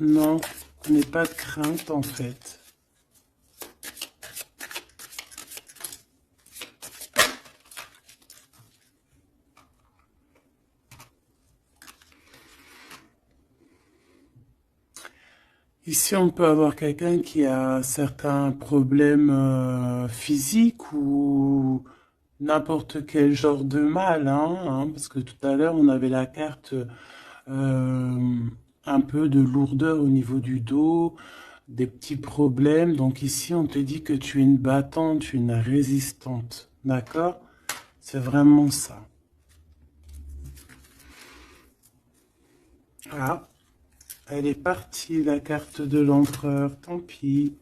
Non, je n'ai pas de crainte en fait. Ici, on peut avoir quelqu'un qui a certains problèmes physiques ou n'importe quel genre de mal, parce que tout à l'heure, on avait la carte un peu de lourdeur au niveau du dos, des petits problèmes. Donc ici, on te dit que tu es une battante, une résistante, d'accord? C'est vraiment ça. Ah, elle est partie, la carte de l'empereur, tant pis.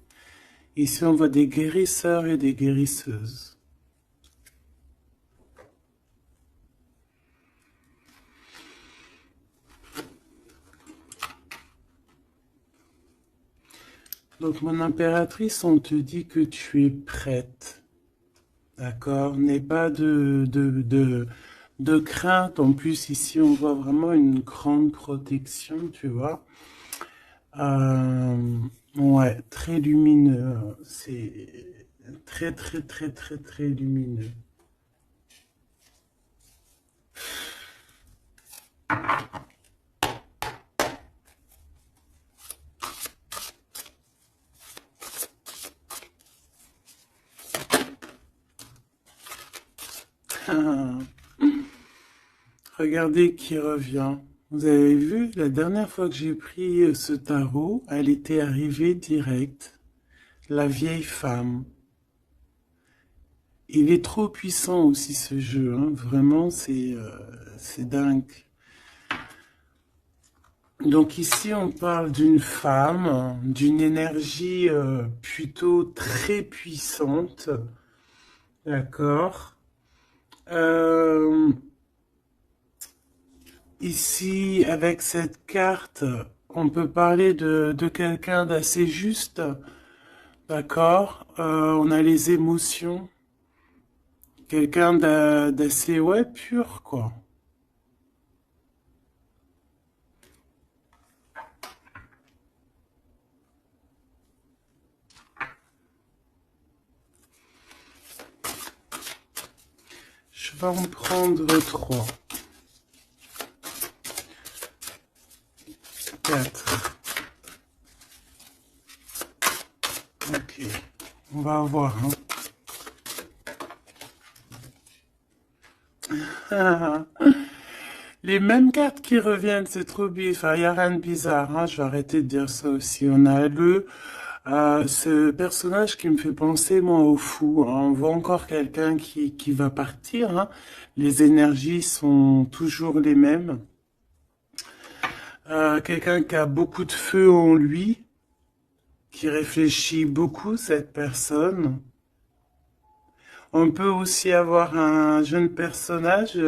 Ici, on voit des guérisseurs et des guérisseuses. Donc, mon impératrice, on te dit que tu es prête. D'accord? N'aie pas de crainte. En plus, ici, on voit vraiment une grande protection, tu vois. Ouais, très lumineux. C'est très, très, très, très, très lumineux. Regardez qui revient. Vous avez vu, la dernière fois que j'ai pris ce tarot, elle était arrivée direct. La vieille femme. Il est trop puissant aussi ce jeu, hein. Vraiment, c'est dingue. Donc ici, on parle d'une femme, d'une énergie plutôt très puissante. D'accord. Euh, Ici, avec cette carte, on peut parler de quelqu'un d'assez juste. D'accord. On a les émotions. Quelqu'un d'assez, ouais, pur, quoi. Je vais en prendre 3, 4. Ok. On va voir, hein. Les mêmes cartes qui reviennent, c'est trop bizarre. Enfin, il n'y a rien de bizarre, hein. Je vais arrêter de dire ça aussi. On a ce personnage qui me fait penser, moi, au fou, hein. On voit encore quelqu'un qui va partir, hein. Les énergies sont toujours les mêmes. Quelqu'un qui a beaucoup de feu en lui, qui réfléchit beaucoup, cette personne. On peut aussi avoir un jeune personnage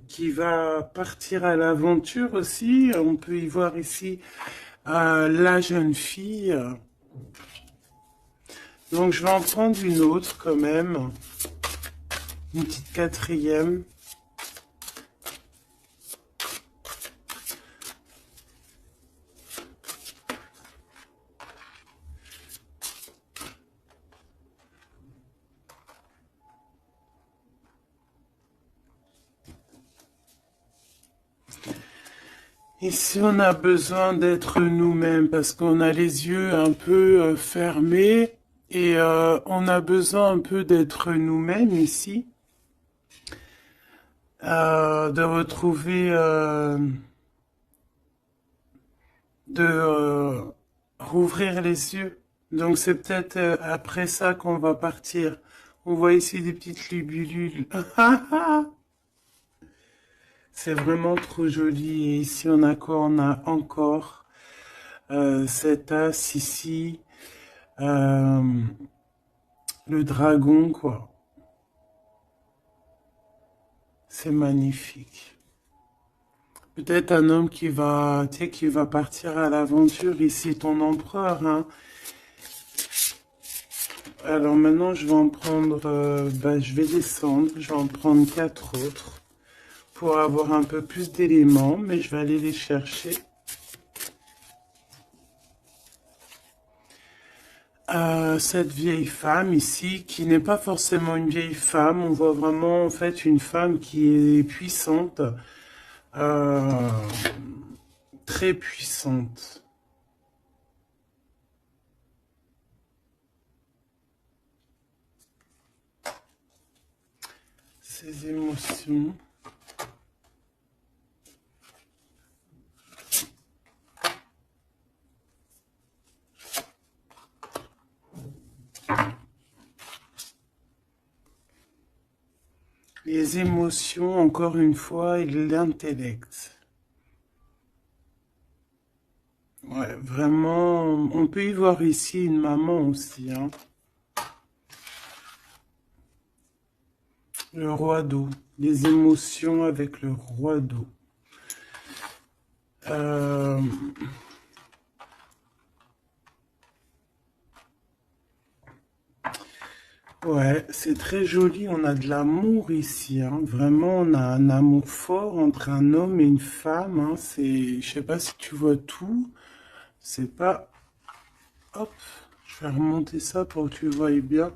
qui va partir à l'aventure aussi. On peut y voir ici la jeune fille. Donc je vais en prendre une autre quand même. Une petite quatrième. Ici, on a besoin d'être nous-mêmes parce qu'on a les yeux un peu fermés et on a besoin un peu d'être nous-mêmes ici, de retrouver, rouvrir les yeux. Donc c'est peut-être après ça qu'on va partir. On voit ici des petites libellules. C'est vraiment trop joli. Et ici, on a quoi? On a encore cet as ici. Euh, le dragon, quoi. C'est magnifique. Peut-être un homme qui va, tu sais, qui va partir à l'aventure. Ici, ton empereur, hein. Alors maintenant, je vais en prendre... je vais descendre. Je vais en prendre 4 autres pour avoir un peu plus d'éléments. Mais je vais aller les chercher. cette vieille femme ici, qui n'est pas forcément une vieille femme, on voit vraiment en fait une femme qui est puissante, euh, très puissante. Ses émotions. Les émotions, encore une fois, et l'intellect. Ouais, vraiment, on peut y voir ici une maman aussi, hein. Le roi d'eau. Les émotions avec le roi d'eau. Euh, ouais, c'est très joli. On a de l'amour ici, hein. Vraiment, on a un amour fort entre un homme et une femme, hein. C'est, je sais pas si tu vois tout. C'est pas... Hop, je vais remonter ça pour que tu vois bien.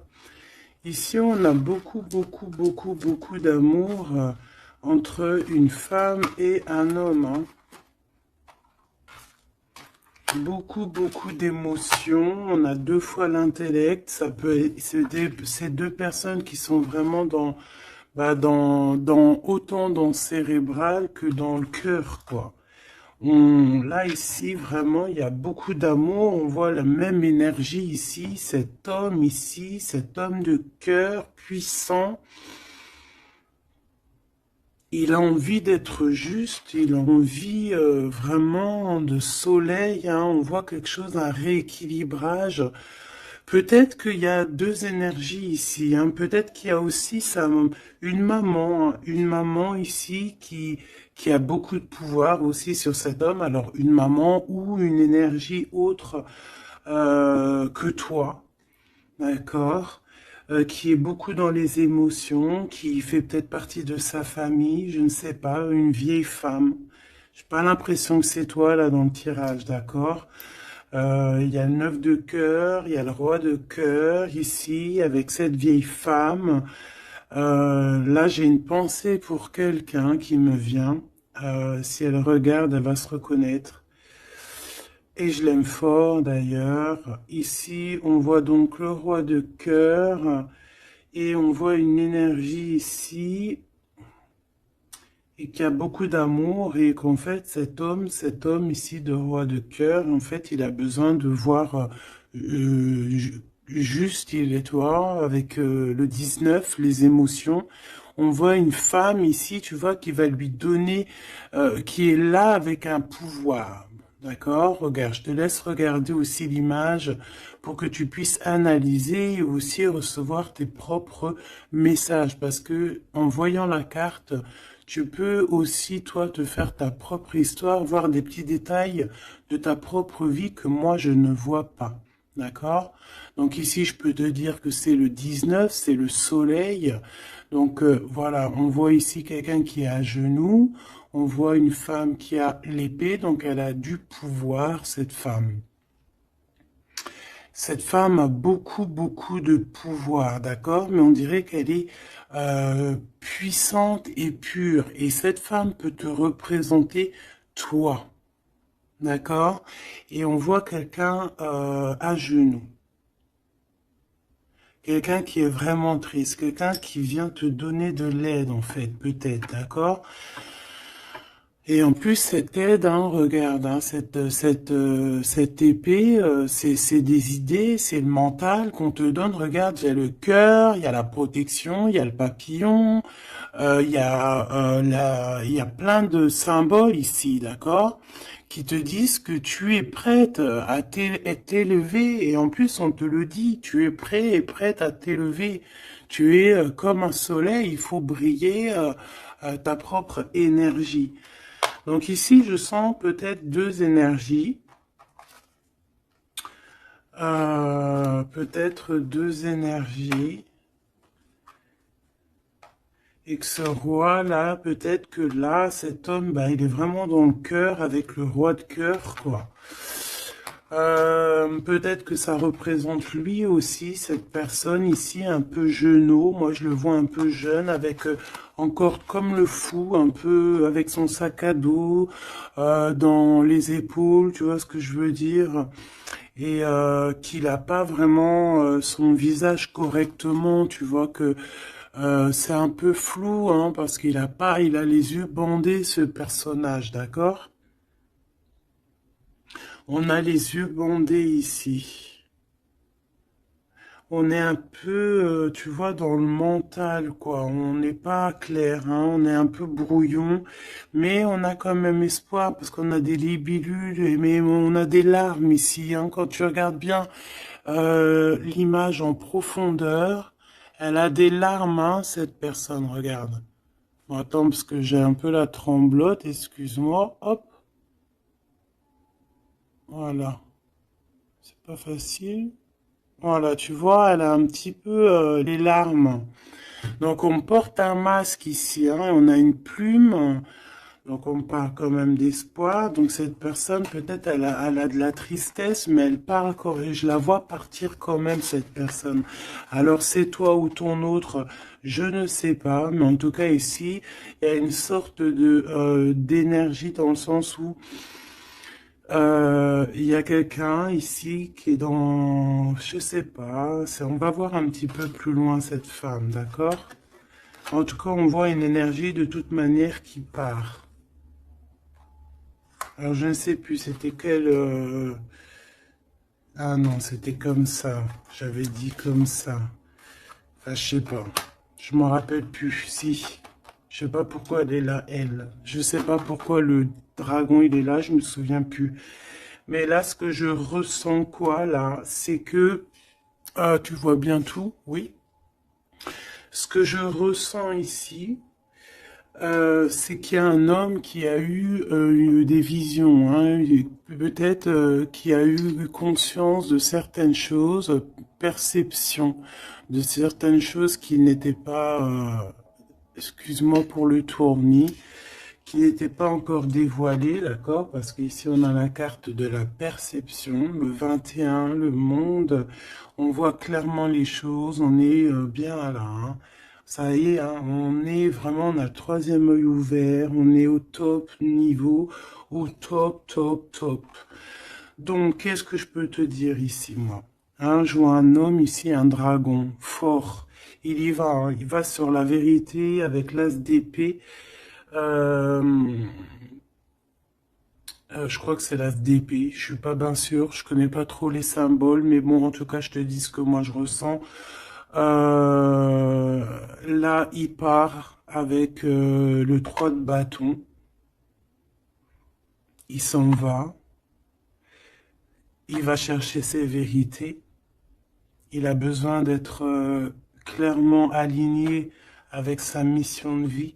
Ici, on a beaucoup d'amour entre une femme et un homme, hein. Beaucoup d'émotions. On a deux fois l'intellect. Ça peut, c'est deux personnes qui sont vraiment dans, autant dans le cérébral que dans le cœur, quoi. Là, ici, vraiment, il y a beaucoup d'amour. On voit la même énergie ici. Cet homme de cœur puissant. Il a envie d'être juste, il a envie vraiment de soleil, hein. On voit quelque chose, un rééquilibrage. Peut-être qu'il y a deux énergies ici, hein. Peut-être qu'il y a aussi une maman ici qui a beaucoup de pouvoir aussi sur cet homme. Alors une maman ou une énergie autre que toi. D'accord. Qui est beaucoup dans les émotions, qui fait peut-être partie de sa famille, je ne sais pas, une vieille femme. J'ai pas l'impression que c'est toi là dans le tirage, d'accord? Il y a le 9 de cœur, il y a le roi de cœur ici avec cette vieille femme. Là, j'ai une pensée pour quelqu'un qui me vient. Si elle regarde, elle va se reconnaître. Et je l'aime fort d'ailleurs. Ici, on voit donc le roi de cœur et on voit une énergie ici et qui a beaucoup d'amour et qu'en fait cet homme ici de roi de cœur, en fait, il a besoin de voir juste, il est toi, avec le 19, les émotions. On voit une femme ici, tu vois, qui va lui donner, qui est là avec un pouvoir. D'accord? Regarde, je te laisse regarder aussi l'image pour que tu puisses analyser et aussi recevoir tes propres messages. Parce que en voyant la carte, tu peux aussi, toi, te faire ta propre histoire, voir des petits détails de ta propre vie que moi, je ne vois pas. D'accord? Donc ici, je peux te dire que c'est le 19, c'est le soleil. Donc voilà, on voit ici quelqu'un qui est à genoux. On voit une femme qui a l'épée, donc elle a du pouvoir, cette femme. Cette femme a beaucoup de pouvoir, d'accord? Mais on dirait qu'elle est puissante et pure. Et cette femme peut te représenter toi, d'accord? Et on voit quelqu'un à genoux. Quelqu'un qui est vraiment triste, quelqu'un qui vient te donner de l'aide, en fait, peut-être, d'accord? Et en plus, cette aide, hein, regarde, hein, cette épée, c'est des idées, c'est le mental qu'on te donne. Regarde, il y a le cœur, il y a la protection, il y a le papillon, il y a plein de symboles ici, d'accord, qui te disent que tu es prête à t'élever. Et en plus, on te le dit, tu es prêt et prête à t'élever. Tu es comme un soleil, il faut briller ta propre énergie. Donc ici, je sens peut-être deux énergies. Peut-être deux énergies. Et que ce roi-là, peut-être que là, cet homme, bah, il est vraiment dans le cœur avec le roi de cœur, quoi. Peut-être que ça représente lui aussi, cette personne ici, un peu jeunot. Moi, je le vois un peu jeune, avec encore comme le fou, un peu avec son sac à dos dans les épaules, tu vois ce que je veux dire? Et qu'il a pas vraiment son visage correctement, tu vois que c'est un peu flou, hein, parce il a les yeux bandés, ce personnage, d'accord? On a les yeux bandés ici. On est un peu, tu vois, dans le mental, quoi. On n'est pas clair, hein. On est un peu brouillon, mais on a quand même espoir parce qu'on a des libellules, mais on a des larmes ici, hein. Quand tu regardes bien l'image en profondeur, elle a des larmes, hein, cette personne. Regarde. Bon, attends, parce que j'ai un peu la tremblote. Excuse-moi. Hop, voilà. C'est pas facile. Voilà, tu vois, elle a un petit peu les larmes. Donc on porte un masque ici, hein, et on a une plume, donc on parle quand même d'espoir. Donc cette personne, peut-être elle a de la tristesse, mais elle parle quand et je la vois partir quand même, cette personne. Alors c'est toi ou ton autre, je ne sais pas, mais en tout cas ici, il y a une sorte de d'énergie dans le sens où il y a quelqu'un ici qui est dans, je sais pas, on va voir un petit peu plus loin cette femme, d'accord? En tout cas, on voit une énergie de toute manière qui part. Alors, je ne sais plus, c'était quel... Ah non, c'était comme ça. J'avais dit comme ça. Enfin, je sais pas. Je m'en rappelle plus. Si. Je sais pas pourquoi elle est là, elle. Je sais pas pourquoi le dragon, il est là, je me souviens plus. Mais là, ce que je ressens, quoi, là, c'est que... Ah, tu vois bien tout, oui. Ce que je ressens ici, c'est qu'il y a un homme qui a eu des visions, hein, peut-être qui a eu conscience de certaines choses, perception de certaines choses qui n'étaient pas, excuse-moi pour le tournis, qui n'étaient pas encore dévoilées, d'accord? Parce qu'ici on a la carte de la perception, le 21, le monde, on voit clairement les choses, on est bien là, hein. Ça y est, hein, on est vraiment, on a le troisième œil ouvert, on est au top niveau, au top, top, top. Donc, qu'est-ce que je peux te dire ici, moi? Hein, je vois un homme ici, un dragon, fort. Il y va, hein, il va sur la vérité avec l'as d'épée. Euh, je crois que c'est l'as d'épée, je suis pas bien sûr, je connais pas trop les symboles, mais bon, en tout cas, je te dis ce que moi je ressens. Là, il part avec le 3 de bâton. Il s'en va. Il va chercher ses vérités. Il a besoin d'être clairement aligné avec sa mission de vie,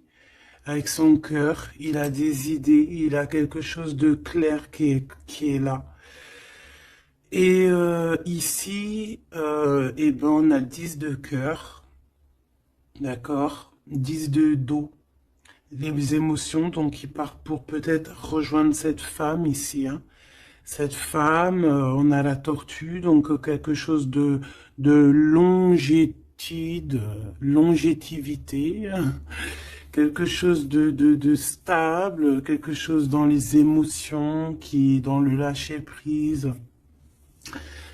avec son cœur. Il a des idées. Il a quelque chose de clair qui est là. Et ici, eh ben, on a 10 de cœur. D'accord? 10 de dos. Les émotions, donc il part pour peut-être rejoindre cette femme ici, hein. Cette femme, on a la tortue, donc quelque chose de longétude, longévité, quelque chose de stable, quelque chose dans les émotions, qui dans le lâcher prise,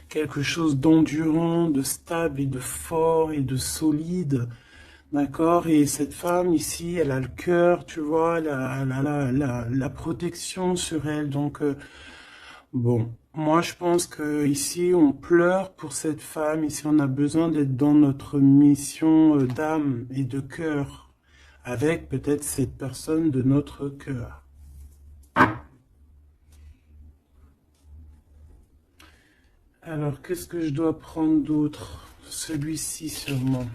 quelque chose d'endurant, de stable et de fort et de solide. D'accord? Et cette femme ici, elle a le cœur, tu vois, la protection sur elle. Donc, bon, moi je pense que ici, on pleure pour cette femme. Ici, on a besoin d'être dans notre mission d'âme et de cœur, avec peut-être cette personne de notre cœur. Alors, qu'est-ce que je dois prendre d'autre? Celui-ci sûrement.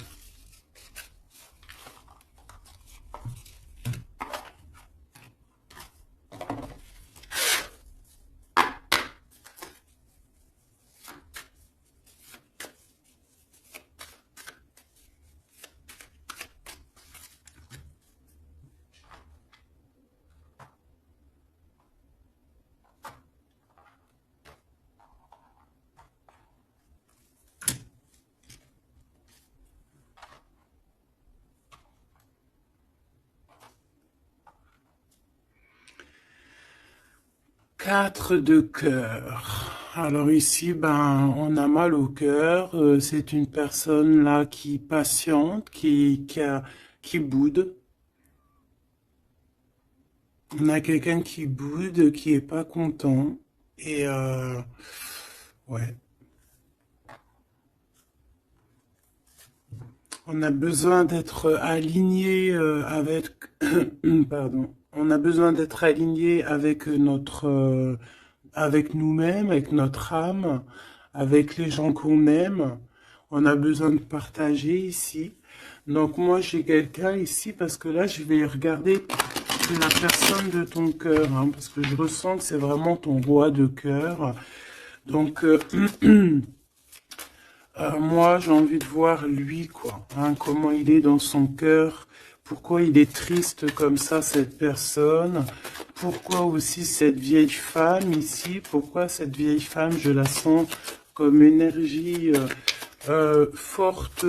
4 de cœur. Alors ici, ben, on a mal au cœur. C'est une personne là qui patiente, qui boude. On a quelqu'un qui boude, qui est pas content. Et ouais, on a besoin d'être aligné avec, pardon, on a besoin d'être aligné avec avec nous-mêmes, avec notre âme, avec les gens qu'on aime. On a besoin de partager ici. Donc moi j'ai quelqu'un ici parce que là je vais regarder la personne de ton cœur, hein, parce que je ressens que c'est vraiment ton roi de cœur. Donc moi j'ai envie de voir lui quoi, hein, comment il est dans son cœur, pourquoi il est triste comme ça cette personne, pourquoi aussi cette vieille femme ici, pourquoi cette vieille femme je la sens comme énergie forte,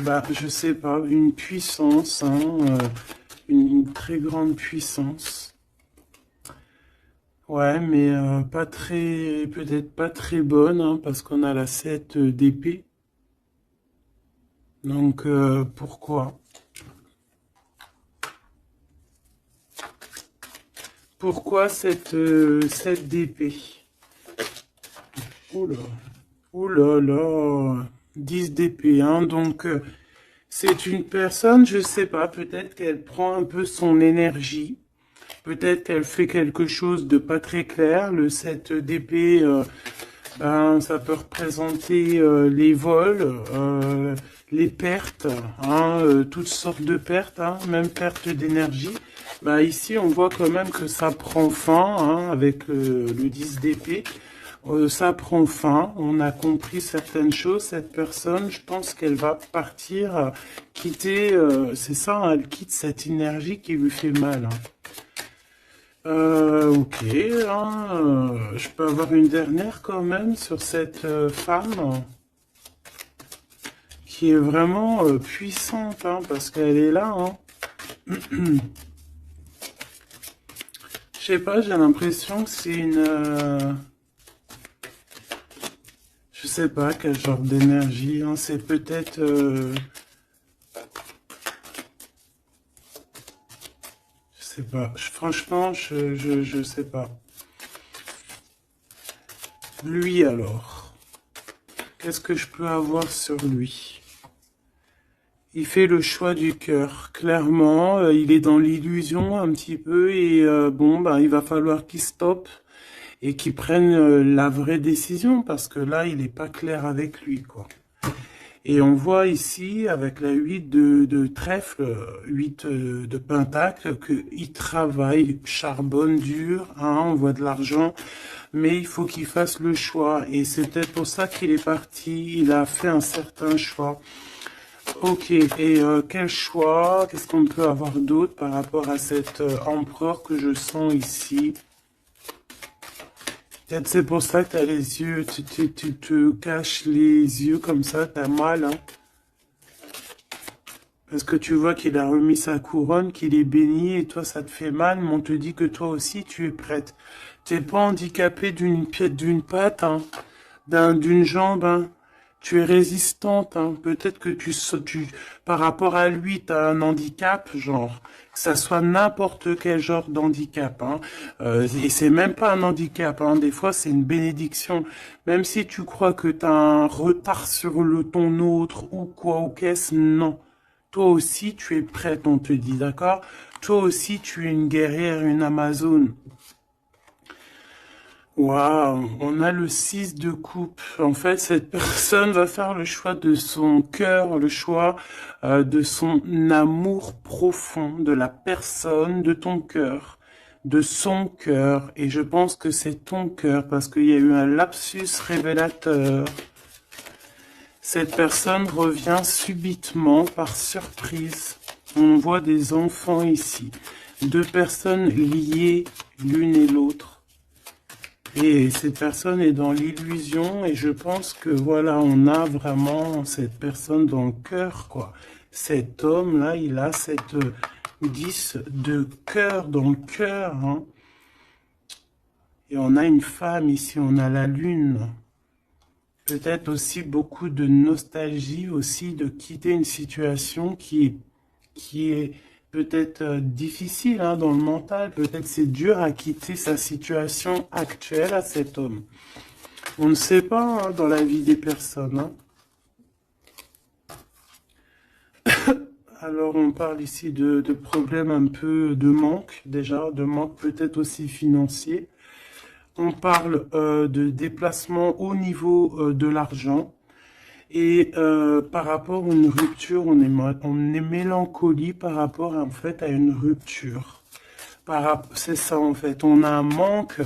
bah je sais pas, une puissance, hein, une très grande puissance. Ouais, mais pas très, peut-être pas très bonne, hein, parce qu'on a la 7 d'épée. Donc pourquoi? Pourquoi cette 7 d'épée? Oula, oula là, 10 d'épée, hein, donc c'est une personne, je sais pas, peut-être qu'elle prend un peu son énergie. Peut-être qu'elle fait quelque chose de pas très clair. Le 7 d'épée, ben, ça peut représenter les vols, les pertes, hein, toutes sortes de pertes, hein, même perte d'énergie. Ben, ici, on voit quand même que ça prend fin, hein, avec le 10 d'épée. Ça prend fin, on a compris certaines choses. Cette personne, je pense qu'elle va partir, quitter, c'est ça, hein, elle quitte cette énergie qui lui fait mal, hein. Ok, hein, je peux avoir une dernière quand même sur cette femme qui est vraiment puissante, hein, parce qu'elle est là, hein. Je sais pas, j'ai l'impression que c'est une... je sais pas quel genre d'énergie, hein, c'est peut-être... je sais pas, franchement, je sais pas. Lui alors, qu'est-ce que je peux avoir sur lui? Il fait le choix du cœur, clairement, il est dans l'illusion un petit peu et bon, bah, il va falloir qu'il stoppe et qu'il prenne la vraie décision parce que là, il n'est pas clair avec lui, quoi. Et on voit ici, avec la 8 de trèfle, 8 de pentacle, qu'il travaille, charbonne dur, hein, on voit de l'argent, mais il faut qu'il fasse le choix. Et c'est peut-être pour ça qu'il est parti, il a fait un certain choix. Ok, et quel choix, qu'est-ce qu'on peut avoir d'autre par rapport à cet empereur que je sens ici? Peut-être c'est pour ça que tu as les yeux, tu te caches les yeux comme ça, t'as mal, hein? Parce que tu vois qu'il a remis sa couronne, qu'il est béni, et toi ça te fait mal, mais on te dit que toi aussi tu es prête. T'es pas handicapé d'une patte, hein, d'une jambe, hein. Tu es résistante, hein. Peut-être que par rapport à lui, tu as un handicap, genre, que ça soit n'importe quel genre d'handicap, hein. Et c'est même pas un handicap, hein. Des fois, c'est une bénédiction. Même si tu crois que tu as un retard sur ton autre ou quoi ou qu'est-ce, non. Toi aussi, tu es prête, on te dit, d'accord? Toi aussi, tu es une guerrière, une Amazone. Waouh, on a le 6 de coupe. En fait, cette personne va faire le choix de son cœur, le choix de son amour profond, de la personne, de ton cœur, de son cœur. Et je pense que c'est ton cœur parce qu'il y a eu un lapsus révélateur. Cette personne revient subitement par surprise. On voit des enfants ici. Deux personnes liées l'une et l'autre. Et cette personne est dans l'illusion et je pense que voilà, on a vraiment cette personne dans le cœur, quoi. Cet homme-là, il a cette 10 de cœur dans le cœur, hein. Et on a une femme ici, on a la lune. Peut-être aussi beaucoup de nostalgie aussi de quitter une situation qui est peut-être difficile hein, dans le mental. Peut-être c'est dur à quitter sa situation actuelle à cet homme. On ne sait pas hein, dans la vie des personnes. Hein. Alors on parle ici de problèmes un peu de manque déjà, de manque peut-être aussi financier. On parle de déplacement au niveau de l'argent. Et par rapport à une rupture, on est mélancolie par rapport en fait à une rupture. C'est ça en fait, on a un manque.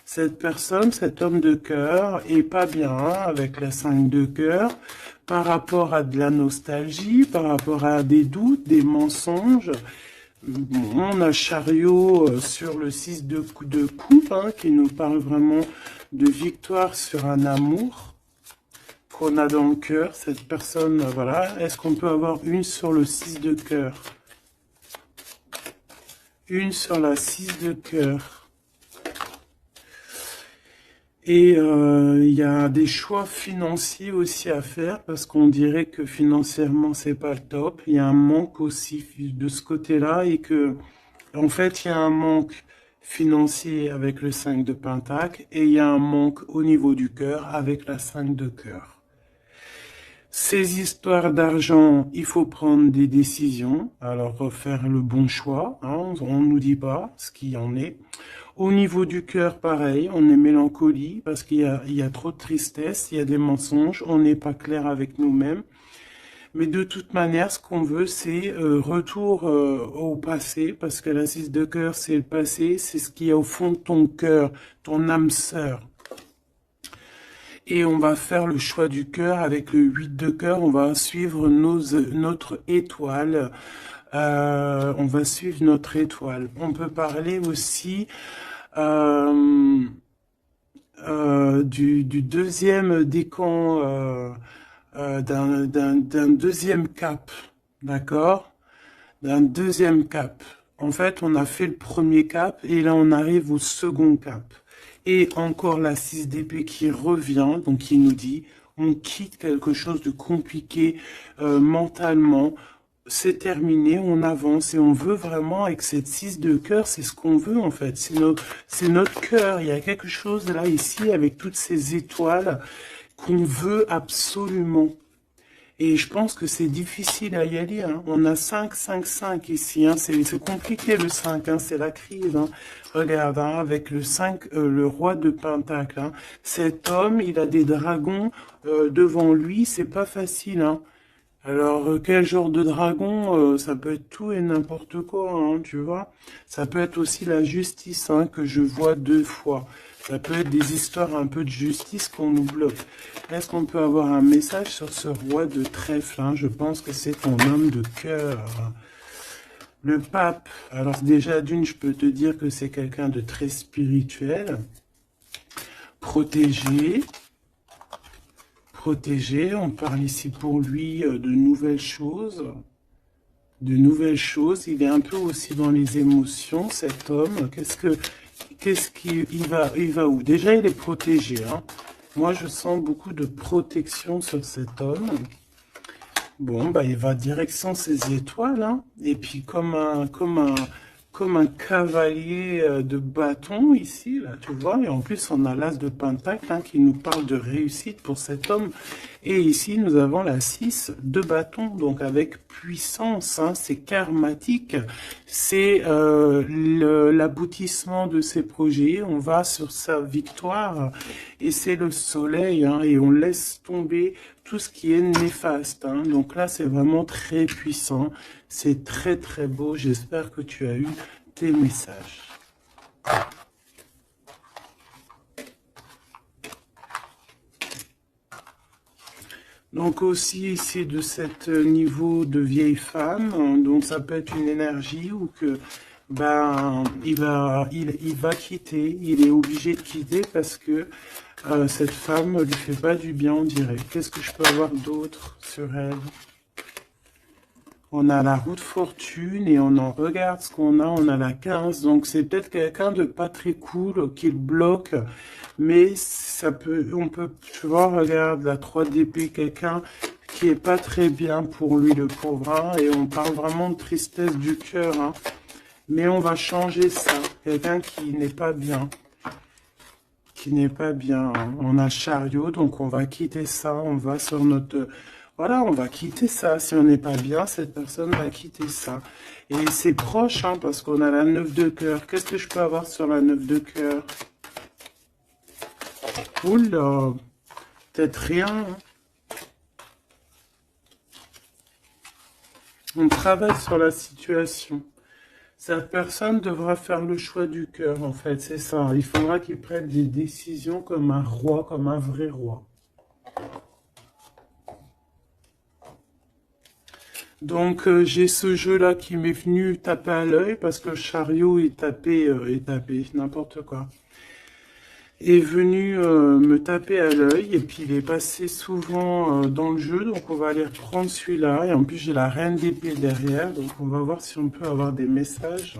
Cette personne, cet homme de cœur est pas bien hein, avec la 5 de cœur par rapport à de la nostalgie, par rapport à des doutes, des mensonges. Bon, on a chariot sur le 6 de coupe hein, qui nous parle vraiment de victoire sur un amour qu'on a dans le cœur, cette personne, voilà. Est-ce qu'on peut avoir une sur le 6 de cœur? Une sur la 6 de cœur. Et il y a des choix financiers aussi à faire, parce qu'on dirait que financièrement, c'est pas le top. Il y a un manque aussi de ce côté-là, et que, en fait, il y a un manque financier avec le 5 de Pentacle, et il y a un manque au niveau du cœur avec la 5 de cœur. Ces histoires d'argent, il faut prendre des décisions, alors faire le bon choix, hein, on ne nous dit pas ce qu'il en est. Au niveau du cœur, pareil, on est mélancolie parce qu'il y a trop de tristesse, il y a des mensonges, on n'est pas clair avec nous-mêmes. Mais de toute manière, ce qu'on veut, c'est retour au passé, parce que la 6 de cœur, c'est le passé, c'est ce qui est au fond de ton cœur, ton âme sœur. Et on va faire le choix du cœur avec le 8 de cœur. On va suivre notre étoile. On va suivre notre étoile. On peut parler aussi du deuxième décan, d'un deuxième cap. D'accord? D'un deuxième cap. En fait, on a fait le premier cap et là, on arrive au second cap. Et encore la 6 d'épée qui revient, donc qui nous dit, on quitte quelque chose de compliqué mentalement, c'est terminé, on avance et on veut vraiment, avec cette 6 de cœur, c'est ce qu'on veut en fait, c'est notre cœur, il y a quelque chose là, ici, avec toutes ces étoiles qu'on veut absolument. Et je pense que c'est difficile à y aller. Hein. On a 5, 5, 5 ici. Hein. C'est compliqué le 5. Hein. C'est la crise. Hein. Regarde, hein, avec le 5, le roi de Pentacle. Hein. Cet homme, il a des dragons devant lui. C'est pas facile. Hein. Alors, quel genre de dragon? Ça peut être tout et n'importe quoi, hein, tu vois. Ça peut être aussi la justice hein, que je vois 2 fois. Ça peut être des histoires un peu de justice qu'on nous bloque. Est-ce qu'on peut avoir un message sur ce roi de trèfle hein? Je pense que c'est ton homme de cœur. Le pape. Alors déjà, d'une, je peux te dire que c'est quelqu'un de très spirituel. Protégé. Protégé. On parle ici pour lui de nouvelles choses. De nouvelles choses. Il est un peu aussi dans les émotions, cet homme. Il va où? Déjà, il est protégé. Hein. Moi, je sens beaucoup de protection sur cet homme. Bon, bah, il va direction ses étoiles. Hein. Et puis, comme un cavalier de bâton ici, là, tu vois. Et en plus, on a l'as de Pentacle hein, qui nous parle de réussite pour cet homme. Et ici, nous avons la 6 de bâton, donc avec puissance. Hein, c'est karmatique. C'est l'aboutissement de ses projets. On va sur sa victoire. Et c'est le soleil. Hein, et on laisse tomber tout ce qui est néfaste. Hein. Donc là, c'est vraiment très puissant. C'est très, très beau. J'espère que tu as eu tes messages. Donc aussi ici de cet niveau de vieille femme, donc ça peut être une énergie ou que ben il va quitter, il est obligé de quitter parce que cette femme lui fait pas du bien on dirait. Qu'est-ce que je peux avoir d'autre sur elle? On a la roue de fortune et on en regarde ce qu'on a. On a la 15. Donc c'est peut-être quelqu'un de pas très cool qui le bloque. Mais ça peut, on peut, tu vois, regarde la 3 d'épée, quelqu'un qui est pas très bien pour lui, le pauvre. Hein, et on parle vraiment de tristesse du cœur. Hein. Mais on va changer ça. Quelqu'un qui n'est pas bien. Qui n'est pas bien. Hein. On a le chariot, donc on va quitter ça. On va sur notre... Voilà, on va quitter ça. Si on n'est pas bien, cette personne va quitter ça. Et c'est proche, hein, parce qu'on a la 9 de cœur. Qu'est-ce que je peux avoir sur la 9 de cœur? Oula, peut-être rien. Hein. On travaille sur la situation. Cette personne devra faire le choix du cœur, en fait, c'est ça. Il faudra qu'il prenne des décisions comme un roi, comme un vrai roi. Donc, j'ai ce jeu-là qui m'est venu taper à l'œil, parce que le chariot est tapé, n'importe quoi. Est venu me taper à l'œil, et puis il est passé souvent dans le jeu, donc on va aller reprendre celui-là. Et en plus, j'ai la reine d'épée derrière, donc on va voir si on peut avoir des messages.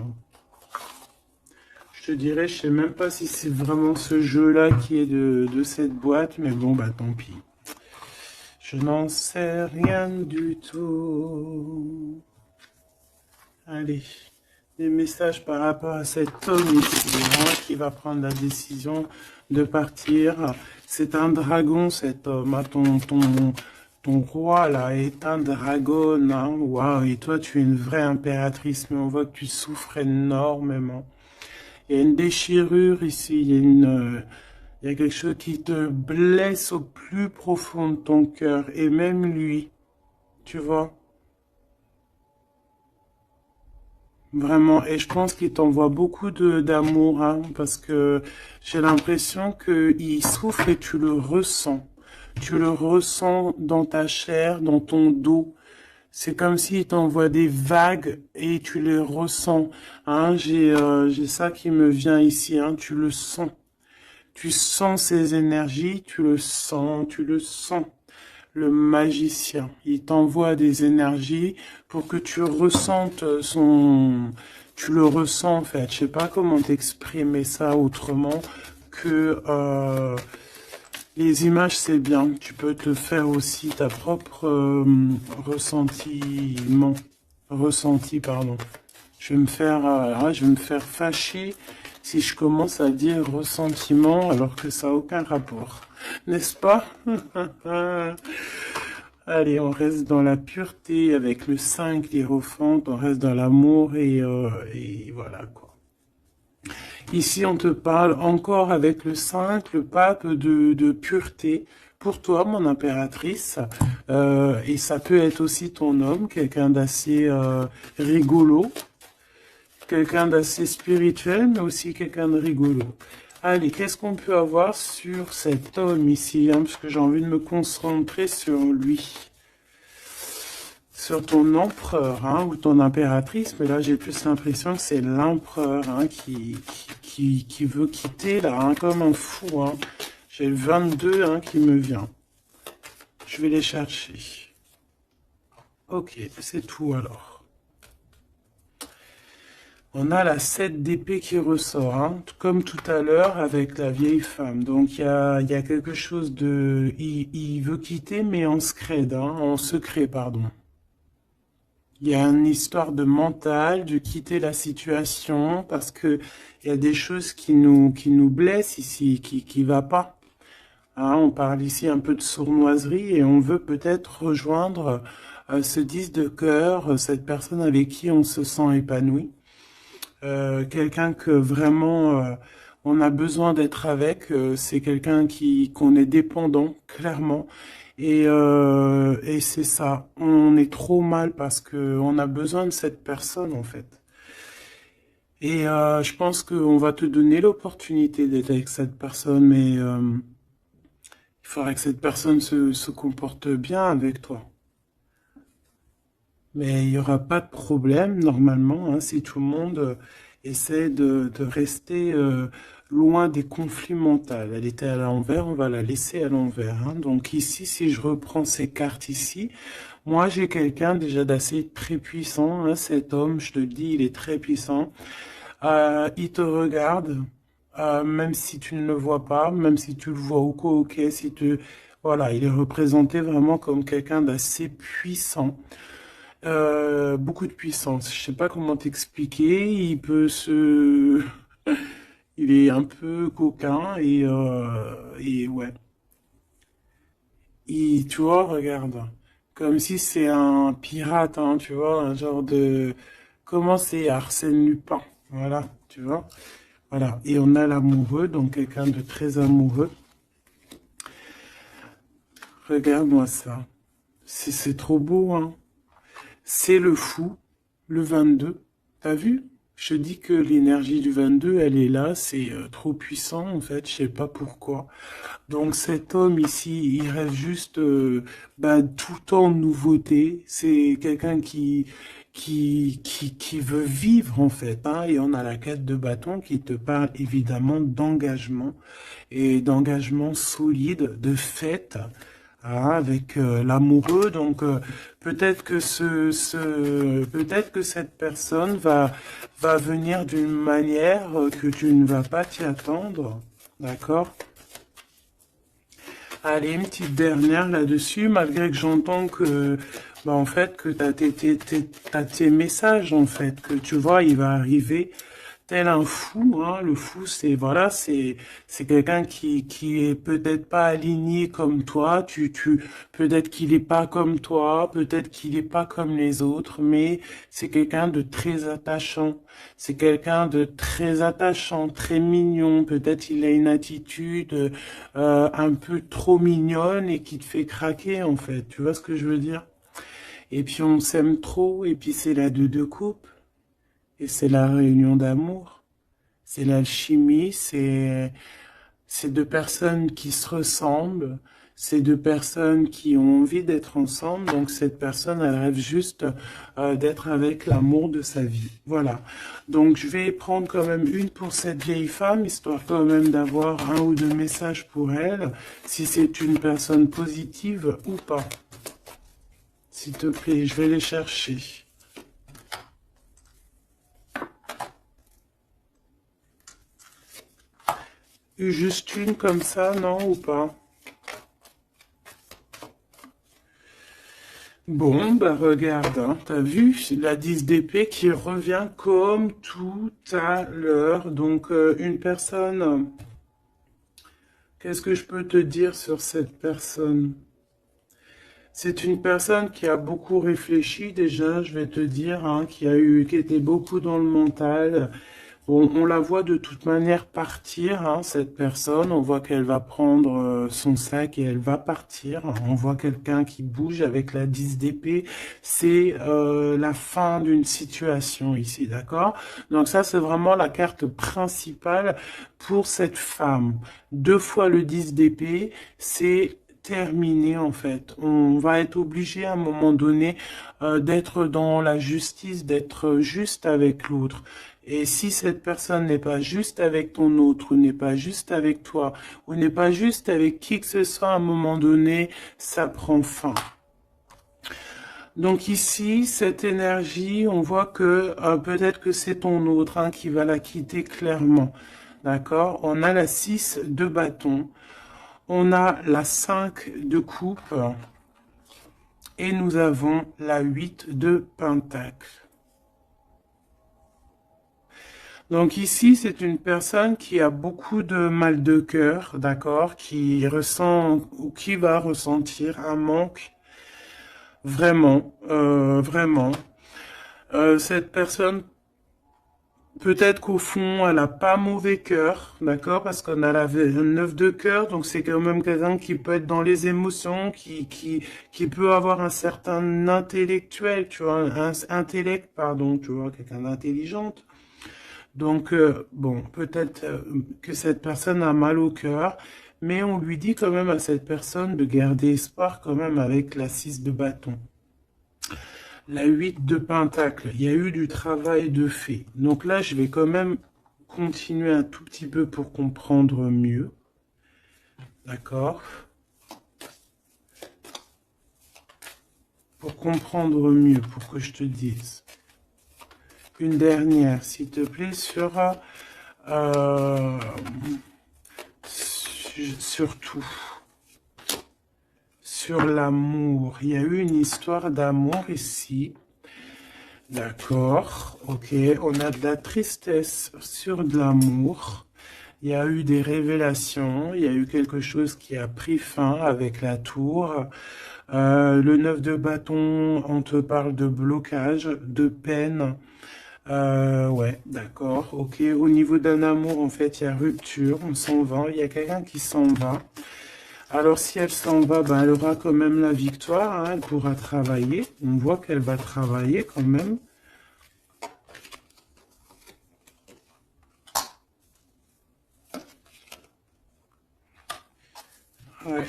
Je te dirais, je sais même pas si c'est vraiment ce jeu-là qui est de cette boîte, mais bon, bah tant pis. Je n'en sais rien du tout. Allez, des messages par rapport à cet homme ici, hein, qui va prendre la décision de partir. C'est un dragon, cet homme. Hein, ton roi, là, est un dragon. Hein. Waouh, et toi, tu es une vraie impératrice, mais on voit que tu souffres énormément. Il y a une déchirure ici, il y a quelque chose qui te blesse au plus profond de ton cœur, et même lui, tu vois, vraiment. Et je pense qu'il t'envoie beaucoup d'amour, hein, parce que j'ai l'impression qu'il souffre et tu le ressens. Tu le ressens dans ta chair, dans ton dos. C'est comme s'il t'envoie des vagues et tu les ressens. Hein, j'ai ça qui me vient ici, hein, tu le sens. Tu sens ses énergies, tu le sens, tu le sens. Le magicien, il t'envoie des énergies pour que tu ressentes son... Tu le ressens en fait. Je sais pas comment t'exprimer ça autrement que les images, c'est bien. Tu peux te faire aussi ta propre ressenti, pardon. Je vais me faire fâcher si je commence à dire ressentiment alors que ça n'a aucun rapport. N'est-ce pas? Allez, on reste dans la pureté avec le 5, l'hiérophante, on reste dans l'amour et voilà quoi. Ici, on te parle encore avec le 5, le pape de pureté. Pour toi, mon impératrice, et ça peut être aussi ton homme, quelqu'un d'assez rigolo, quelqu'un d'assez spirituel, mais aussi quelqu'un de rigolo. Allez, qu'est-ce qu'on peut avoir sur cet homme ici, hein, parce que j'ai envie de me concentrer sur lui. Sur ton empereur, hein, ou ton impératrice, mais là j'ai plus l'impression que c'est l'empereur, hein, qui veut quitter, là, hein, comme un fou. Hein. J'ai le 22 hein, qui me vient. Je vais les chercher. Ok, c'est tout alors. On a la 7 d'épée qui ressort, hein, comme tout à l'heure avec la vieille femme. Donc il y a quelque chose de... Il veut quitter, mais en secret, hein, en secret, pardon. Il y a une histoire de mental, de quitter la situation, parce que il y a des choses qui nous blessent ici, qui va pas. Hein, on parle ici un peu de sournoiserie et on veut peut-être rejoindre ce 10 de cœur, cette personne avec qui on se sent épanoui. Quelqu'un que vraiment on a besoin d'être avec, c'est quelqu'un qu'on est dépendant, clairement. Et c'est ça, on est trop mal parce que on a besoin de cette personne en fait. Et je pense qu'on va te donner l'opportunité d'être avec cette personne, mais il faudrait que cette personne se comporte bien avec toi. Mais il n'y aura pas de problème normalement, hein, si tout le monde essaie de rester loin des conflits mentaux. Elle était à l'envers, on va la laisser à l'envers, hein. Donc ici, si je reprends ces cartes ici, moi j'ai quelqu'un déjà d'assez très puissant, hein. Cet homme, je te le dis, il est très puissant. Il te regarde, même si tu ne le vois pas, même si tu le vois au quoi, ok, si tu... Voilà, il est représenté vraiment comme quelqu'un d'assez puissant. Beaucoup de puissance. Je sais pas comment t'expliquer. Il peut se... Il est un peu coquin et ouais. Tu vois, regarde. Comme si c'est un pirate, hein, tu vois, un genre de... Comment c'est Arsène Lupin? Voilà, tu vois. Voilà. Et on a l'amoureux, donc quelqu'un de très amoureux. Regarde-moi ça. C'est trop beau, hein. C'est le fou, le 22. T'as vu? Je te dis que l'énergie du 22, elle est là, c'est trop puissant en fait, je sais pas pourquoi. Donc cet homme ici, il rêve juste tout le temps de nouveauté. C'est quelqu'un qui veut vivre en fait, hein. Et on a la 4 de bâton qui te parle évidemment d'engagement et d'engagement solide, de fête, hein, avec l'amoureux. Donc peut-être que peut-être que cette personne va venir d'une manière que tu ne vas pas t'y attendre, d'accord? Allez, une petite dernière là-dessus, malgré que j'entends que, en fait, que t'as tes messages, en fait, que tu vois, il va arriver tel un fou, hein. Le fou, c'est, voilà, c'est quelqu'un qui est peut-être pas aligné comme toi, peut-être qu'il est pas comme toi, peut-être qu'il est pas comme les autres, mais c'est quelqu'un de très attachant. C'est quelqu'un de très attachant, très mignon. Peut-être il a une attitude un peu trop mignonne et qui te fait craquer en fait. Tu vois ce que je veux dire? Et puis on s'aime trop et puis c'est la deux coupes et c'est la réunion d'amour. C'est l'alchimie, c'est deux personnes qui se ressemblent, c'est deux personnes qui ont envie d'être ensemble. Donc cette personne, elle rêve juste d'être avec l'amour de sa vie. Voilà. Donc je vais prendre quand même une pour cette vieille femme, histoire quand même d'avoir un ou deux messages pour elle, si c'est une personne positive ou pas. S'il te plaît, je vais les chercher. Juste une comme ça, non ou pas? Bon, bah regarde, hein, t'as vu la 10 d'épée qui revient comme tout à l'heure. Donc une personne, qu'est-ce que je peux te dire sur cette personne? C'est une personne qui a beaucoup réfléchi déjà, je vais te dire, hein, qui était beaucoup dans le mental. Bon, on la voit de toute manière partir, hein, cette personne. On voit qu'elle va prendre son sac et elle va partir. On voit quelqu'un qui bouge avec la 10 d'épée. C'est la fin d'une situation ici, d'accord? Donc ça, c'est vraiment la carte principale pour cette femme. Deux fois le 10 d'épée, c'est terminé en fait. On va être obligé à un moment donné d'être dans la justice, d'être juste avec l'autre. Et si cette personne n'est pas juste avec ton autre, ou n'est pas juste avec toi, ou n'est pas juste avec qui que ce soit, à un moment donné, ça prend fin. Donc ici, cette énergie, on voit que peut-être que c'est ton autre, hein, qui va la quitter clairement. D'accord? On a la 6 de bâton. On a la 5 de coupe et nous avons la 8 de pentacle. Donc ici, c'est une personne qui a beaucoup de mal de cœur, d'accord, qui ressent ou qui va ressentir un manque vraiment, vraiment. Cette personne, peut-être qu'au fond, elle a pas mauvais cœur, d'accord, parce qu'on a la 9 de cœur, donc c'est quand même quelqu'un qui peut être dans les émotions, qui peut avoir un certain intellectuel, tu vois, un intellect, pardon, tu vois, quelqu'un d'intelligente. Donc, bon, peut-être que cette personne a mal au cœur, mais on lui dit quand même à cette personne de garder espoir quand même avec la 6 de bâton. La 8 de pentacle, il y a eu du travail de fait. Donc là, je vais quand même continuer un tout petit peu pour comprendre mieux. D'accord? Pour comprendre mieux, pour que je te dise. Une dernière, s'il te plaît, euh, surtout sur l'amour. Il y a eu une histoire d'amour ici. D'accord, ok. On a de la tristesse sur de l'amour. Il y a eu des révélations. Il y a eu quelque chose qui a pris fin avec la tour. Le 9 de bâton, on te parle de blocage, de peine. Ouais, d'accord, ok. Au niveau d'un amour, en fait, il y a rupture, on s'en va. Il y a quelqu'un qui s'en va. Alors, si elle s'en va, ben, elle aura quand même la victoire, hein, elle pourra travailler. On voit qu'elle va travailler quand même. Ouais.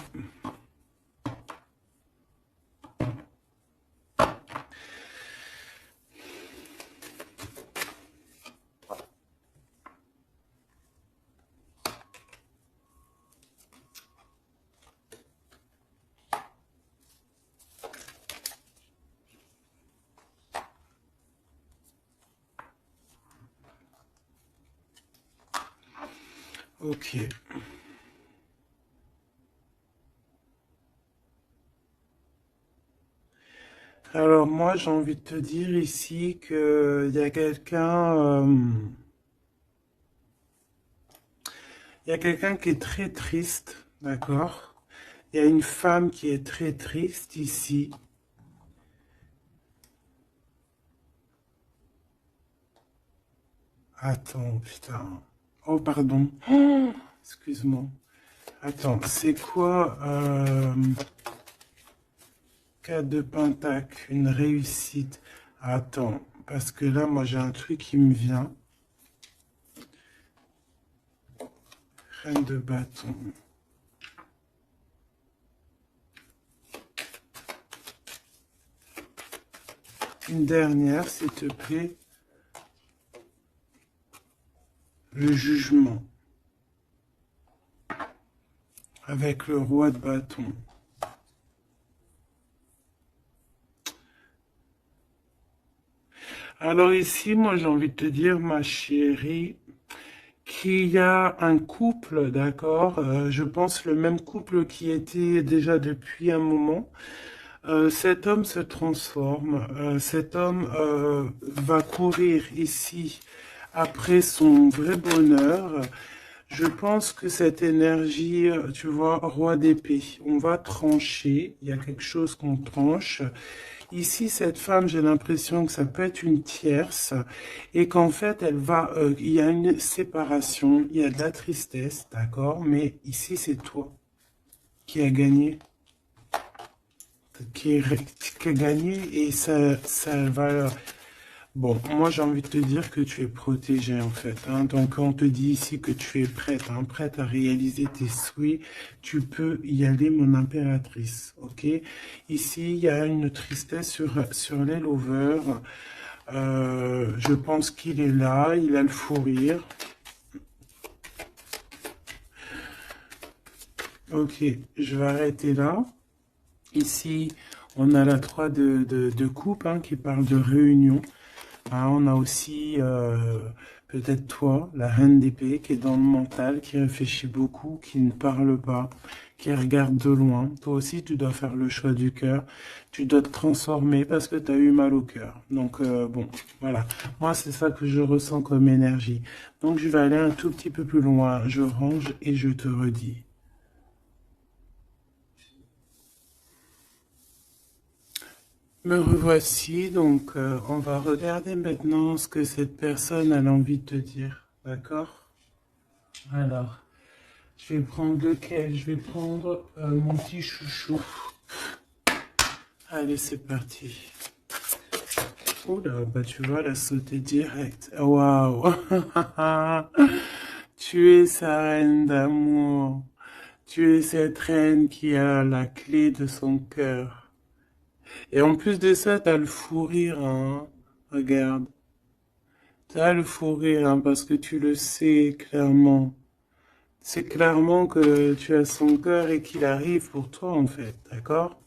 Ok. Alors moi, j'ai envie de te dire ici que il y a quelqu'un qui est très triste, d'accord? Il y a une femme qui est très triste ici. Attends, putain. Oh, pardon. Oh, excuse-moi. Attends, c'est quoi 4 de pentacle, une réussite. Attends, parce que là, moi, j'ai un truc qui me vient. Reine de bâton. Une dernière, s'il te plaît. Le jugement. Avec le roi de bâton. Alors ici, moi, j'ai envie de te dire, ma chérie, qu'il y a un couple, d'accord, je pense le même couple qui était déjà depuis un moment. Cet homme se transforme, cet homme va courir ici après son vrai bonheur. Je pense que cette énergie, tu vois, roi d'épée, on va trancher, il y a quelque chose qu'on tranche. Ici, cette femme, j'ai l'impression que ça peut être une tierce et qu'en fait, il y a une séparation, il y a de la tristesse, d'accord, mais ici, c'est toi qui as gagné, qui, qui a gagné et ça va. Bon, moi j'ai envie de te dire que tu es protégée en fait, hein. Donc on te dit ici que tu es prête, hein, prête à réaliser tes souhaits. Tu peux y aller, mon impératrice, ok? Ici, il y a une tristesse sur les lovers. Je pense qu'il est là, il a le fou rire. Ok, je vais arrêter là. Ici, on a la 3 de coupe hein, qui parle de réunion. Ah, on a aussi peut-être toi, la reine d'épée, qui est dans le mental, qui réfléchit beaucoup, qui ne parle pas, qui regarde de loin. Toi aussi, tu dois faire le choix du cœur. Tu dois te transformer parce que tu as eu mal au cœur. Donc, bon, voilà. Moi, c'est ça que je ressens comme énergie. Donc, je vais aller un tout petit peu plus loin. Je range et je te redis. Me revoici, donc on va regarder maintenant ce que cette personne a envie de te dire, d'accord? Alors, je vais prendre lequel? Je vais prendre mon petit chouchou. Allez, c'est parti. Oula, bah tu vois, elle a sauté direct. Waouh! Tu es sa reine d'amour. Tu es cette reine qui a la clé de son cœur. Et en plus de ça, t'as le fou rire, hein? Regarde. T'as le fou rire, hein, parce que tu le sais clairement. C'est clairement que tu as son cœur et qu'il arrive pour toi, en fait, d'accord?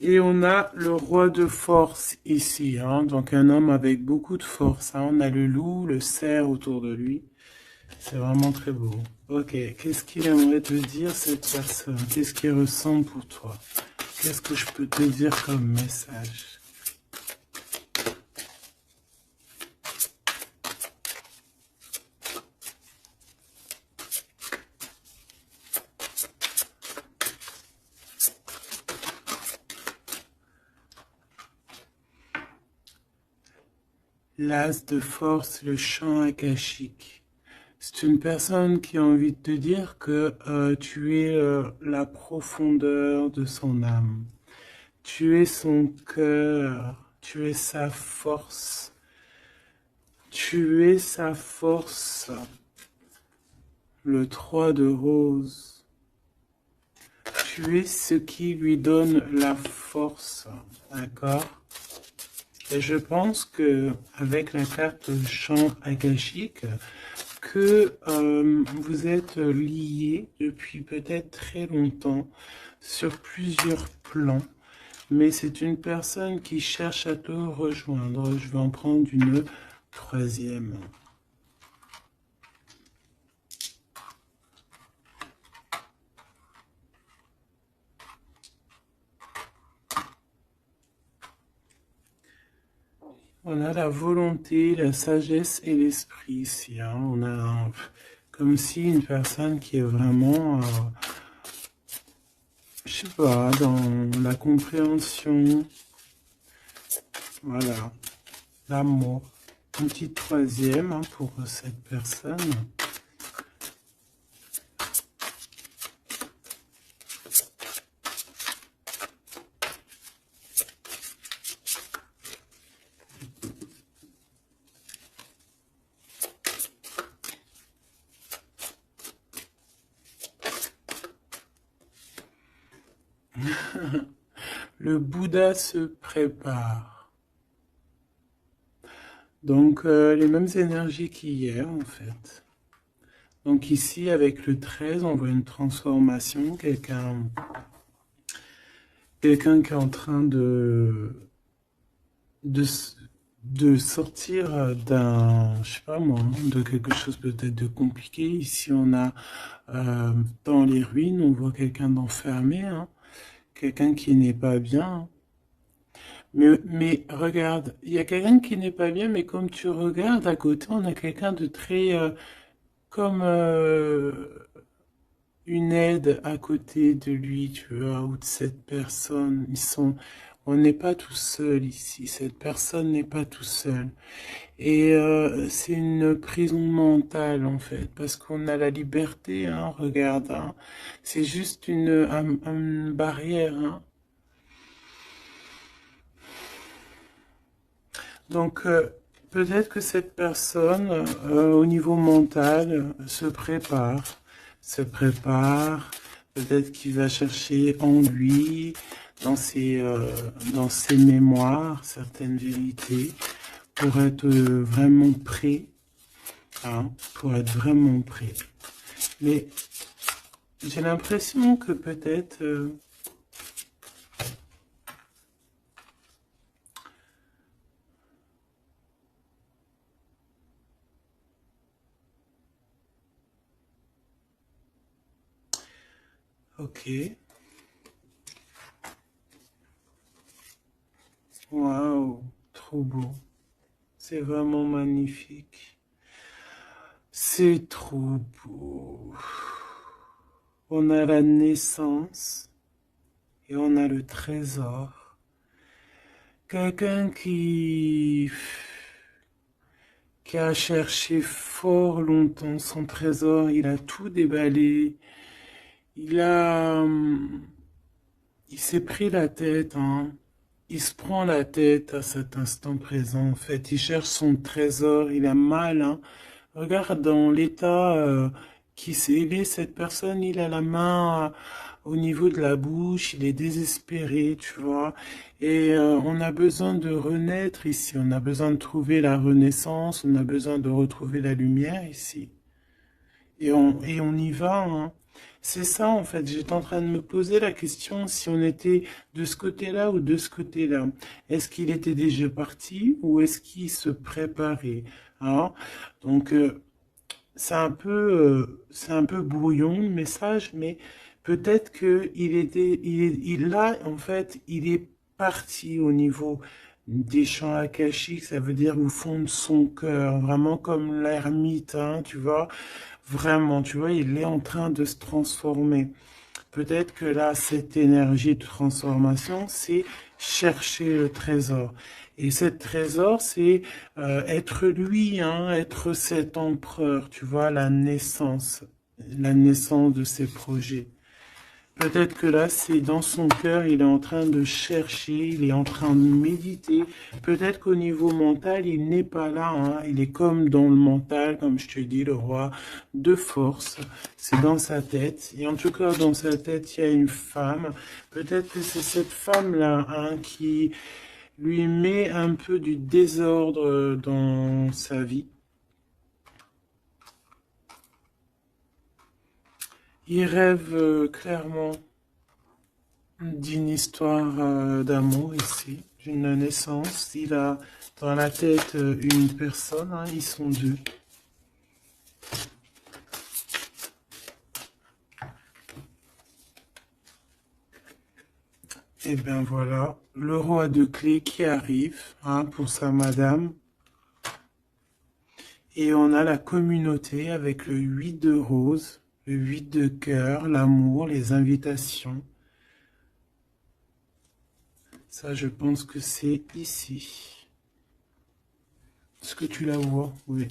Et on a le roi de force ici, hein, donc un homme avec beaucoup de force, hein. On a le loup, le cerf autour de lui. C'est vraiment très beau. Ok, qu'est-ce qu'il aimerait te dire cette personne? Qu'est-ce qu'il ressent pour toi? Qu'est-ce que je peux te dire comme message? L'as de force, le chant akashique. C'est une personne qui a envie de te dire que tu es la profondeur de son âme. Tu es son cœur. Tu es sa force. Tu es sa force. Le 3 de rose. Tu es ce qui lui donne la force. D'accord? Et je pense que avec la carte chant akashique, que vous êtes liés depuis peut-être très longtemps sur plusieurs plans, mais c'est une personne qui cherche à te rejoindre. Je vais en prendre une troisième. On a la volonté, la sagesse et l'esprit ici, hein. On a comme si une personne qui est vraiment, je sais pas, dans la compréhension, voilà, l'amour. Une petite troisième, hein, pour cette personne. Le Bouddha se prépare. Donc, les mêmes énergies qu'hier, en fait. Donc ici, avec le 13, on voit une transformation. Quelqu'un qui est en train de, de sortir d'un, je sais pas moi, de quelque chose peut-être de compliqué. Ici, on a dans les ruines, on voit quelqu'un d'enfermé, hein, quelqu'un qui n'est pas bien. Mais regarde, il y a quelqu'un qui n'est pas bien, mais comme tu regardes à côté, on a quelqu'un de très comme une aide à côté de lui, tu vois, ou de cette personne. On n'est pas tout seul ici. Cette personne n'est pas tout seul. Et c'est une prison mentale en fait, parce qu'on a la liberté, hein, regarde, hein. C'est juste une barrière, hein. Donc, peut-être que cette personne, au niveau mental, se prépare, peut-être qu'il va chercher en lui, dans ses mémoires, certaines vérités, pour être vraiment prêt, hein, pour être vraiment prêt. Mais j'ai l'impression que peut-être... ok. Waouh, trop beau. C'est vraiment magnifique. C'est trop beau. On a la naissance et on a le trésor. Quelqu'un qui a cherché fort longtemps son trésor, il a tout déballé. Il a, il s'est pris la tête, hein. Il se prend la tête à cet instant présent. En fait, il cherche son trésor. Il a mal, hein. Regarde dans l'état qui s'est, cette personne. Il a la main au niveau de la bouche, il est désespéré, tu vois. Et on a besoin de renaître ici, on a besoin de trouver la renaissance, on a besoin de retrouver la lumière ici. Et on y va, hein. C'est ça, en fait. J'étais en train de me poser la question si on était de ce côté-là ou de ce côté-là. Est-ce qu'il était déjà parti ou est-ce qu'il se préparait, hein? Donc, c'est un peu brouillon le message, mais peut-être que là, en fait, il est parti au niveau des champs akashiques, ça veut dire au fond de son cœur, vraiment comme l'ermite, hein, tu vois, vraiment, tu vois, il est en train de se transformer. Peut-être que là, cette énergie de transformation, c'est chercher le trésor. Et ce trésor, c'est être lui, hein, être cet empereur, tu vois, la naissance de ses projets. Peut-être que là, c'est dans son cœur, il est en train de chercher, il est en train de méditer. Peut-être qu'au niveau mental, il n'est pas là, hein. Il est comme dans le mental, comme je te dis, le roi de force. C'est dans sa tête. Et en tout cas, dans sa tête, il y a une femme. Peut-être que c'est cette femme-là, hein, qui lui met un peu du désordre dans sa vie. Il rêve clairement d'une histoire d'amour ici, d'une naissance. Il a dans la tête une personne, hein, ils sont deux. Et bien voilà, le roi de clés qui arrive, hein, pour sa madame. Et on a la communauté avec le 8 de rose, le 8 de cœur, l'amour, les invitations. Ça, je pense que c'est ici. Est-ce que tu la vois? Oui.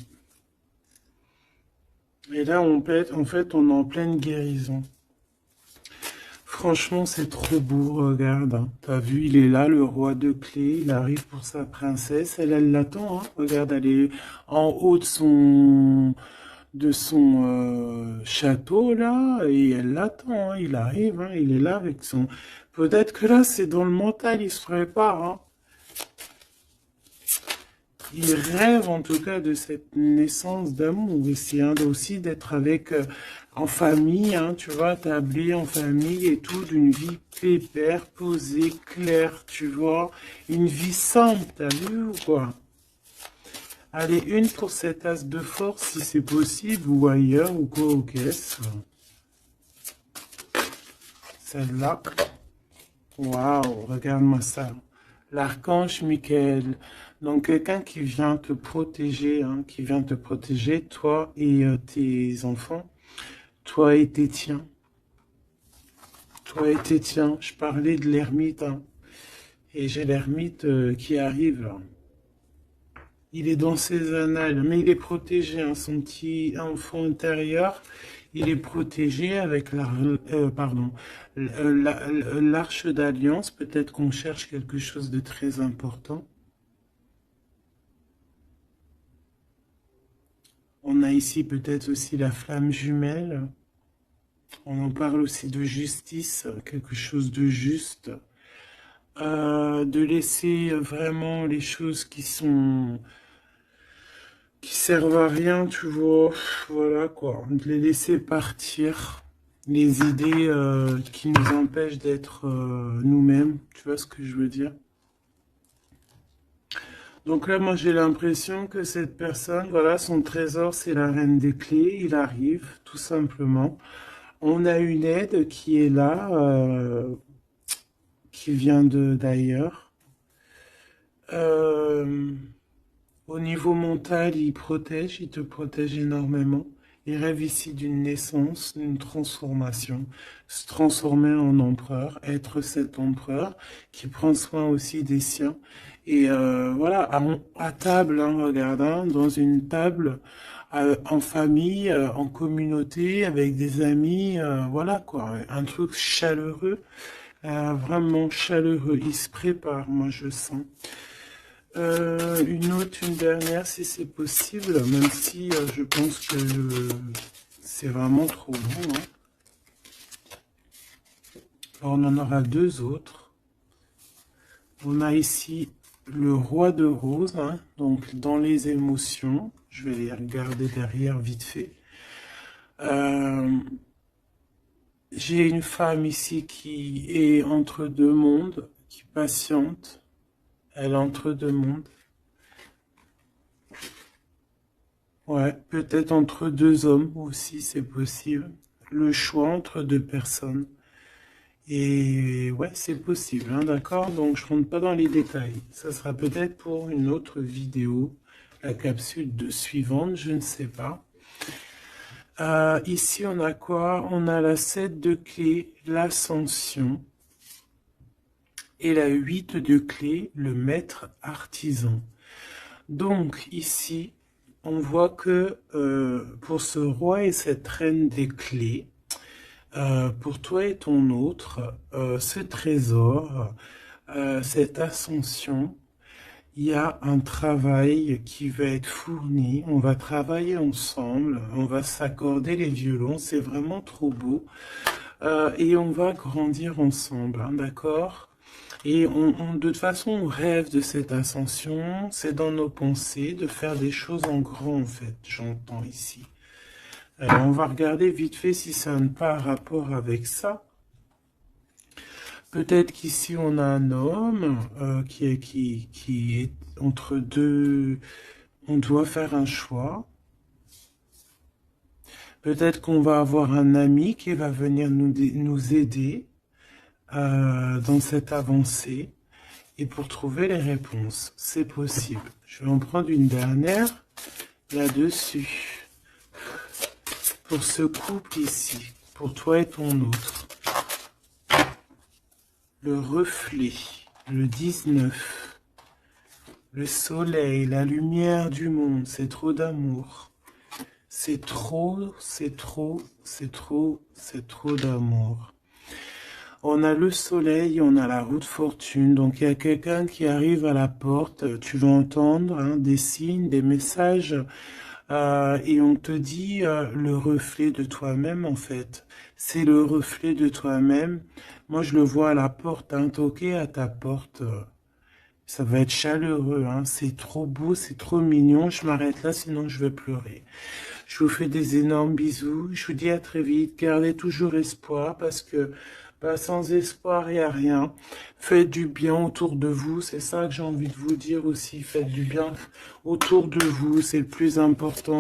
Et là, en fait, on est en pleine guérison. Franchement, c'est trop beau, regarde, hein. T'as vu, il est là, le roi de clés, il arrive pour sa princesse, elle l'attend, hein. Regarde, elle est en haut de son château, là, et elle l'attend, hein. Il arrive, hein, il est là avec son... Peut-être que là, c'est dans le mental, il se prépare, hein. Il rêve en tout cas de cette naissance d'amour ici, hein, aussi d'être avec en famille, hein, tu vois, tablé en famille et tout, d'une vie pépère, posée, claire, tu vois, une vie simple, t'as vu ou quoi? Allez, une pour cet as de force si c'est possible, ou ailleurs, ou quoi, aux caisses. Celle-là. Waouh, regarde-moi ça. L'archange Michael. Donc, quelqu'un qui vient te protéger, hein, qui vient te protéger, toi et tes enfants, toi et tes tiens. Toi et tes tiens. Je parlais de l'ermite, hein, et j'ai l'ermite qui arrive, là. Il est dans ses annales, mais il est protégé, hein, son petit enfant intérieur. Il est protégé avec l'arche d'alliance. Peut-être qu'on cherche quelque chose de très important. On a ici peut-être aussi la flamme jumelle. On en parle aussi de justice, quelque chose de juste. De laisser vraiment les choses qui servent à rien, tu vois. Voilà quoi. De les laisser partir. Les idées qui nous empêchent d'être nous-mêmes. Tu vois ce que je veux dire? Donc là, moi, j'ai l'impression que cette personne, voilà, son trésor, c'est la reine des clés. Il arrive, tout simplement. On a une aide qui est là, qui vient d'ailleurs. Euh, Au niveau mental, il te protège énormément. Il rêve ici d'une naissance, d'une transformation, se transformer en empereur, être cet empereur qui prend soin aussi des siens. Et voilà, à table, hein, regarde, hein, dans une table, en famille, en communauté, avec des amis, voilà quoi, un truc chaleureux, vraiment chaleureux. Il se prépare, moi je sens. Une dernière, si c'est possible, même si je pense que c'est vraiment trop bon, hein. On en aura deux autres. On a ici le roi de rose, hein, donc dans les émotions. Je vais les regarder derrière vite fait. J'ai une femme ici qui est entre deux mondes, qui patiente. Elle est entre deux mondes. Ouais, peut-être entre deux hommes aussi, c'est possible. Le choix entre deux personnes. Et ouais, c'est possible, hein, d'accord? Donc je rentre pas dans les détails. Ça sera peut-être pour une autre vidéo, la capsule suivante, je ne sais pas. Ici, on a quoi? On a la 7 de clé, l'ascension. Et la 8 de clé, le maître artisan. Donc ici, on voit que pour ce roi et cette reine des clés, pour toi et ton autre, ce trésor, cette ascension, il y a un travail qui va être fourni. On va travailler ensemble, on va s'accorder les violons, c'est vraiment trop beau. Et on va grandir ensemble, hein, d'accord? Et de toute façon, on rêve de cette ascension, c'est dans nos pensées de faire des choses en grand, en fait, j'entends ici. On va regarder vite fait si ça n'a pas rapport avec ça. Peut-être qu'ici, on a un homme qui est entre deux... On doit faire un choix. Peut-être qu'on va avoir un ami qui va venir nous aider dans cette avancée. Et pour trouver les réponses, c'est possible. Je vais en prendre une dernière là-dessus. Pour ce couple ici, pour toi et ton autre. Le reflet, le 19. Le soleil, la lumière du monde, c'est trop d'amour. C'est trop, c'est trop, c'est trop, c'est trop d'amour. On a le soleil, on a la roue de fortune, donc il y a quelqu'un qui arrive à la porte, tu vas entendre hein, des signes, des messages, et on te dit le reflet de toi-même en fait. C'est le reflet de toi-même. Moi je le vois à la porte, hein, toquer à ta porte. Ça va être chaleureux, hein. C'est trop beau, c'est trop mignon. Je m'arrête là, sinon je vais pleurer. Je vous fais des énormes bisous. Je vous dis à très vite. Gardez toujours espoir parce que sans espoir, il n'y a rien. Faites du bien autour de vous. C'est ça que j'ai envie de vous dire aussi. Faites du bien autour de vous. C'est le plus important.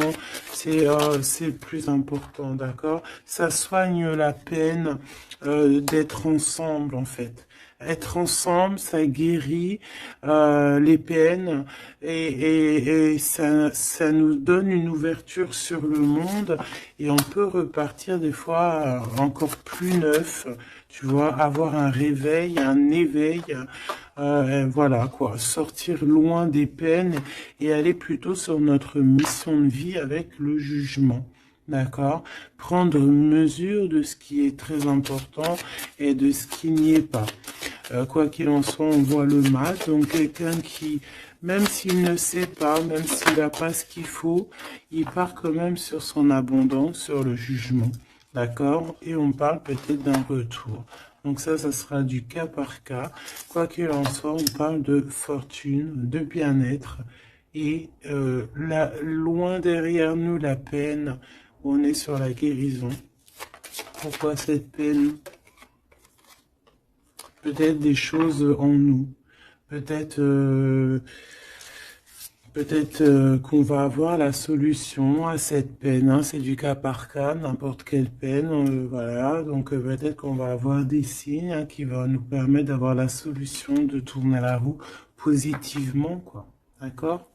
C'est le plus important, d'accord? Ça soigne la peine d'être ensemble, en fait. Être ensemble, ça guérit les peines et ça nous donne une ouverture sur le monde et on peut repartir des fois encore plus neuf, tu vois, avoir un réveil, un éveil, voilà quoi, sortir loin des peines et aller plutôt sur notre mission de vie avec le jugement. D'accord? Prendre mesure de ce qui est très important et de ce qui n'y est pas. Quoi qu'il en soit, on voit le mal. Donc quelqu'un qui, même s'il ne sait pas, même s'il n'a pas ce qu'il faut, il part quand même sur son abondance, sur le jugement. D'accord? Et on parle peut-être d'un retour. Donc ça sera du cas par cas. Quoi qu'il en soit, on parle de fortune, de bien-être. Et loin derrière nous, la peine, on est sur la guérison. Pourquoi cette peine? Peut-être des choses en nous. Peut-être qu'on va avoir la solution à cette peine. Hein. C'est du cas par cas, n'importe quelle peine. Voilà. Donc peut-être qu'on va avoir des signes hein, qui vont nous permettre d'avoir la solution de tourner la roue positivement, quoi. D'accord?